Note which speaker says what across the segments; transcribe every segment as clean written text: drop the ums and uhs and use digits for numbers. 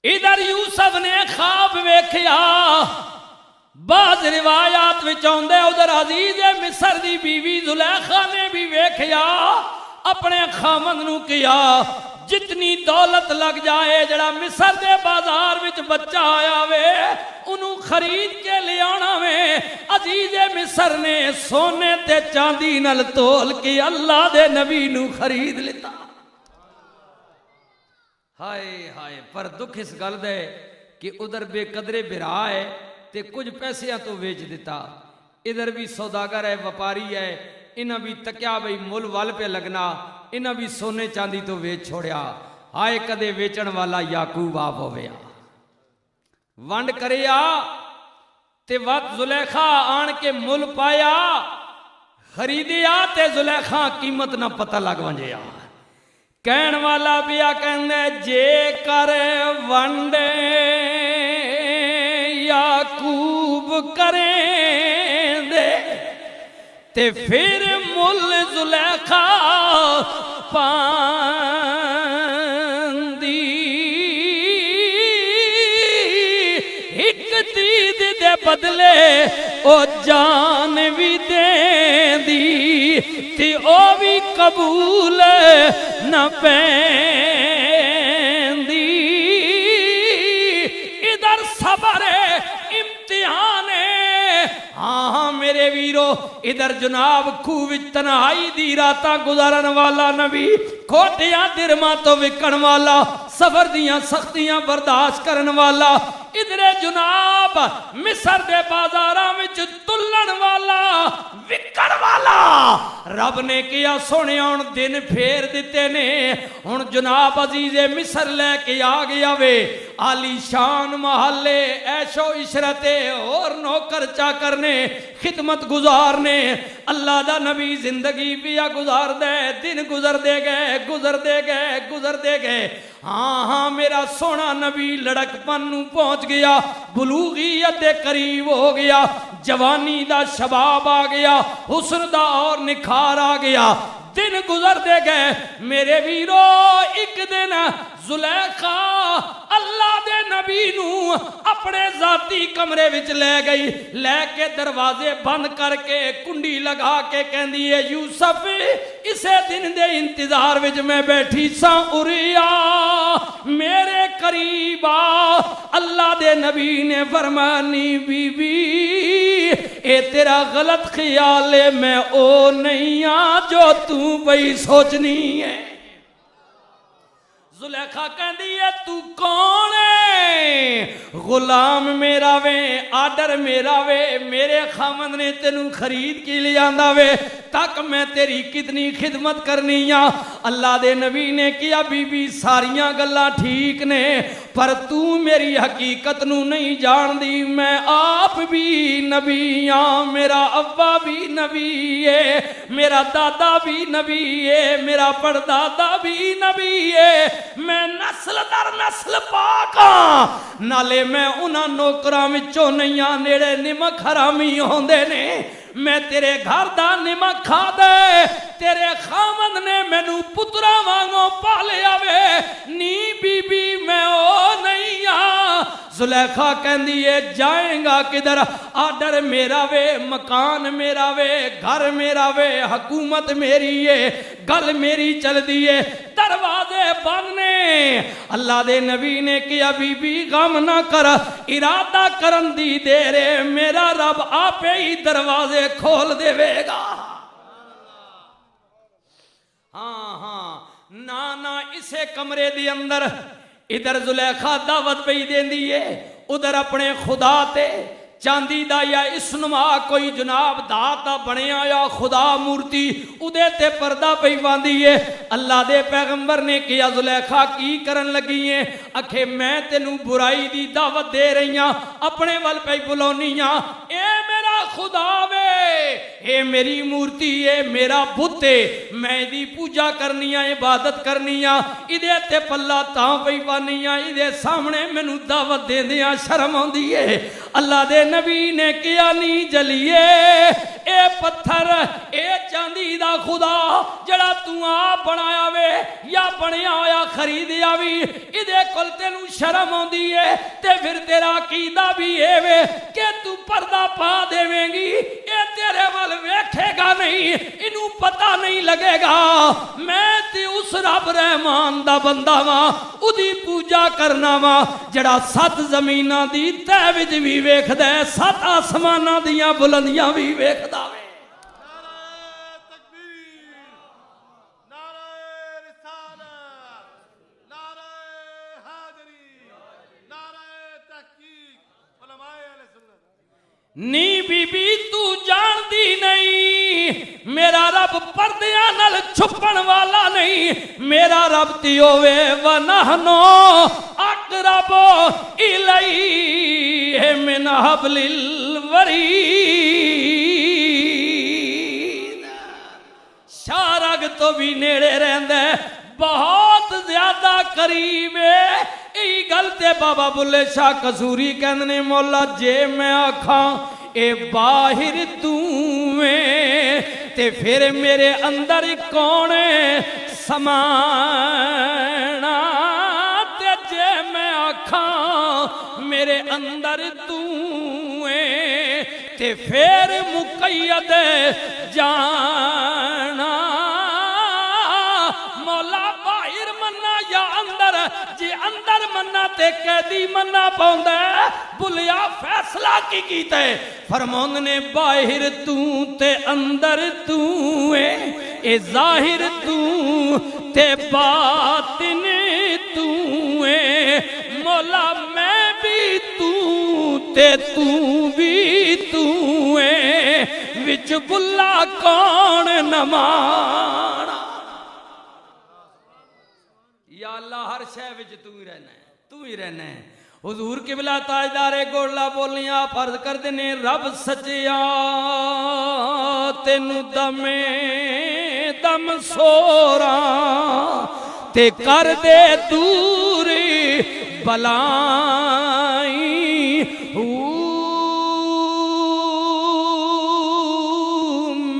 Speaker 1: ادھر یوسف نے خواب ویکھیا، بعض روایات وچ آندے ادھر عزیز مصر دی بیوی زلیخا نے بھی ویکھیا، اپنے خامند نو کیا جتنی دولت لگ جائے جڑا مصر دے بازار وچ بچہ آیا وے انہوں خرید کے لے آنا وے۔ عزیز مصر نے سونے تے چاندی نال تول کے اللہ دے نبی نو خرید لیتا۔ ہائے ہائے، پر دکھ اس گل دے کہ ادھر بے قدرے برا ہے تے کچھ پیسیاں تو ویچ دیتا، ادھر بھی سوداگر ہے، وپاری ہے، انہاں بھی تکیا بھئی مول وال پہ لگنا، انہاں بھی سونے چاندی تو ویچ چھوڑیا۔ ہائے کدے ویچن والا یعقوب آپ ہویا، ونڈ کریا تے وقت زلیخا آن کے مول پایا، خریدیا تے زلیخا قیمت نہ پتہ لگ ونجیا۔ کہن والا بیا کہندے جے کر ونڈے یعقوب کریں دے تے پھر مل زلیخا پاندی، ایک دید دے بدلے او جان بھی دیں دی تے او بھی قبول نہ پیندی۔ ادھر صبر امتحان ہے، ہاں میرے ویرو، ادھر جناب خوب تنہائی دی راتاں گزارن والا نبی، کھوٹیاں درما تو وکن والا، سفر دیاں سختیاں برداشت کرن والا، ادھر جناب مصر دے بازاراں وچ تلن والا، وکن والا، رب نے کیا سونے ہن دن پھیر دیتے نے، ہن جناب عزیز مصر لے کے آ گیا وے، عالی شان محلے عیش و عشرتے اور نوکر چاکر نے خدمت گزار نے، اللہ دا نبی زندگی پیا گزار دے، دن گزر دے گئے گزر دے گئے گزر دے گئے، ہاں ہاں میرا سونا نبی لڑک پن نو پہنچ گیا، بلوغیت دے قریب ہو گیا، جوانی دا شباب آ گیا، حسن دا اور نکھار آ گیا، دن گزر دے گئے میرے ویرو۔ ایک دن زلیخا اللہ دے نبی نو اپنے ذاتی کمرے وچ لے گئی، لے کے دروازے بند کر کے کنڈی لگا کے کہندی ہے یوسف اسے دن دے انتظار وچ میں بیٹھی سا، اریا میرے قریب آ۔ اللہ دے نبی نے فرمانی بی بی اے تیرا غلط خیال ہے، میں او نہیں آ جو تو بھئی سوچنی ہے۔ زلیخا کہندی ہے تو کون ہے؟ غلام میرا وے، آڈر میرا وے، میرے خامند نے تینوں خرید کی لے آندا وے، تک میں تیری کتنی خدمت کرنی آ۔ اللہ دے نبی نے کیا بی بی ساریاں گلاں ٹھیک نے، پر تو میری حقیقت نو نہیں جان دی، میں آپ بھی نبی ہاں، میرا ابا بھی نبی ہے، میرا دادا بھی نبی ہے، میرا پردادا بھی نبی ہے، میں نسل در نسل پاک ہاں، نالے میں انہاں نوکراں وچوں نہیں آ نیڑے نمک حرامی ہوندے نے، میں تیرے گھر دا نمک کھا دے، تیرے خامد نے مینو پترا وانگوں پالیا وے، نی بی بی میں او نہیں آ۔ زلیخا کہندی ہے جائیں گا کدھر؟ آڈر میرا وے، مکان میرا وے، گھر میرا وے، حکومت میری ہے، گل میری چل دیئے، دروازے بننے۔ اللہ دے نبی نے کیا بی بی غم نہ کر، ارادہ کرن دی دیرے، میرا رب آپ ہی دروازے کھول دے وے گا۔ ہاں ہاں نانا اسے کمرے دی اندر ادھر زلیخا دعوت پہ دین دیئے، ادھر اپنے خدا تے چاندی دا یا اسنما کوئی جناب داتا بنے آیا خدا مورتی ادھے تے پردہ پہ باندھیے۔ اللہ دے پیغمبر نے کیا زلیخا کی کرن لگی ہیں؟ اکھے میں تینوں برائی دی دعوت دے رہی ہاں، اپنے ول پہ بلونی ہاں، اے میرا خدا وے اے میری مورتی ہے میرا بت ہے میں دی پوجا کرنی ہے عبادت کرنی ہے ادھے تے پلہ تاں پئی پانی ہے ادھے سامنے مینوں دعوت دے دیاں شرم آندی ہے اللہ دے نبی نے کیا نہیں جلیے اے پتھر اے چاندی دا خدا جڑا تو آپ بنایا وے یا بنیا ہویا خریدیا وی ادھے کل تینوں شرم آندی ہے تے پھر تیرا عقیدہ بھی اے وے کہ تو پردہ پا دیویں گی اے تیرے وال ویکھے گا نہیں انہوں پتہ نہیں لگے گا میں تے اس رب رحمان دا بندہ وا ادھی پوجا کرنا وا جڑا 7 زمیناں دی تہ وچ وی ویکھدا ہے 7 آسماناں دیاں بلندیاں وی ویکھدا وے نی بی بی تو جان دی نہیں میرا رب پردیاں نال چھپن والا نہیں میرا رب تیوے ونہنو اقرب الیہ من حبل الورید شارگ تو بھی نیڑے رہندے بہت زیادہ قریب ہے ای گلتے بابا بلے شاہ قصوری کہندنے مولا جے میں آکھاں اے باہر تُویں تے پھر میرے اندر کون سمانا تے جے میں آکھاں میرے اندر تُویں تے پھر مقید جانا مولا باہر منا یا اندر جی اندر منا تے قیدی منا پاؤندا ہے بلیا فیصلہ کی کیتا ہے فرماند نے باہر تو تے اندر تو اے ظاہر تو تے باطن تو مولا میں بھی تو تے تو بھی تو وچ بلا کون نمانا یا اللہ ہر شے وچ تو ہی رہنا ہے تو ہی رہنا ہے حضور قبلہ تاجدار گوڑلا بولیاں فرض کر دینے رب سچیا تینو دم سورا تے کر دے دوری بلائی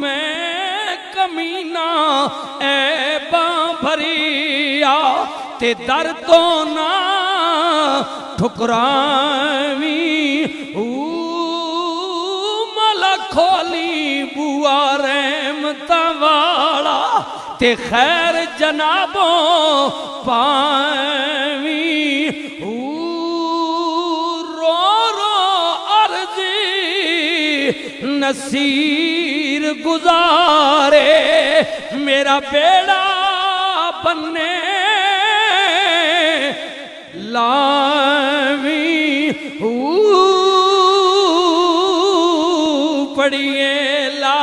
Speaker 1: میں کمینہ اے باں بھریا تے در تو نہ ٹھکراویں ملا کھولی بوا رحمت والا تے خیر جنابوں پائیں رو رو عرضی نصیر گزارے میرا بیڑا بننے لاویں پڑھیے لا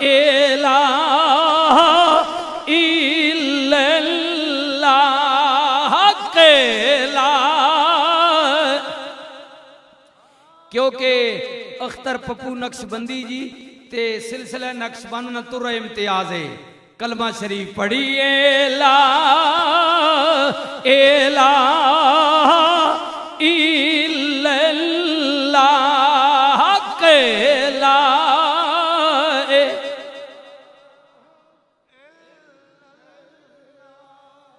Speaker 1: الہ الا اللہ لا کیونکہ اختر پپو نقش بندی جی تے سلسلہ نقش بند نہ تر امتیاز ہے کلمہ شریف پڑھیے لا الہ الا اللہ لا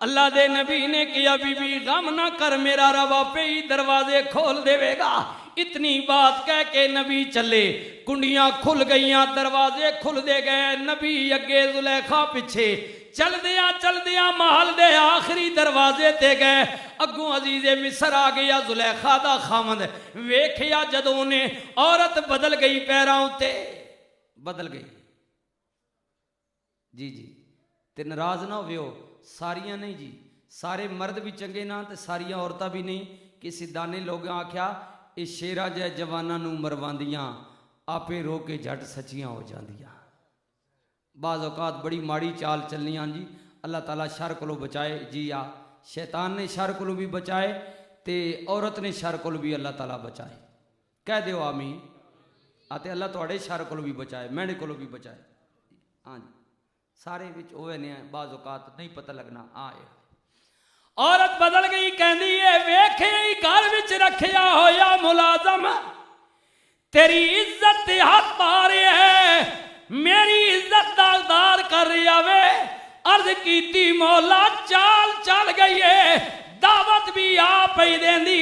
Speaker 1: اللہ دے نبی نے کیا بی بی غم نہ کر میرا رب پہ ہی دروازے کھول دے گا اتنی بات کہہ کے نبی چلے کنڈیاں کھل گئیاں دروازے کھل دے گئے نبی اگے زلیخا پچھے چل دیا محل دے آخری دروازے تے گئے اگوں عزیز مصر آ گیا زلیخا دا خامد ویکھیا جدوں نے عورت بدل گئی پیراں تے بدل گئی جی تے ناراض نہ ہوئے ہو ساریاں نہیں جی سارے مرد بھی چنگے نہ تے ساریاں عورتاں بھی نہیں کسی دانے لوگاں آکھیا اے شیرہ جے جواناں نو مرواندیاں آپے رو کے جھٹ سچیاں ہو جاندیاں بعض اوقات بڑی ماڑی چال چلنیاں جی اللہ تعالیٰ شر کو بچائے جی آ شیطان نے شر کو بھی بچائے تے عورت نے شر کو بھی اللہ تعالیٰ بچائے کہہ دیو آمین آتے اللہ تھوڑے شر کو بھی بچائے میرے کو بھی بچائے ہاں جی سارے وچ ہوئے نے بعض اوقات نہیں پتہ لگنا آئے عورت بدل گئی کہندی ہے ویکھے ہی گھر وچ رکھیا ہویا ملازم تیری عزت دے ہاتھ مارے ہے میری عزت دار کر رہا وے عرض کیتی مولا چال چل گئی ہے دعوت بھی آپ ہی دیندی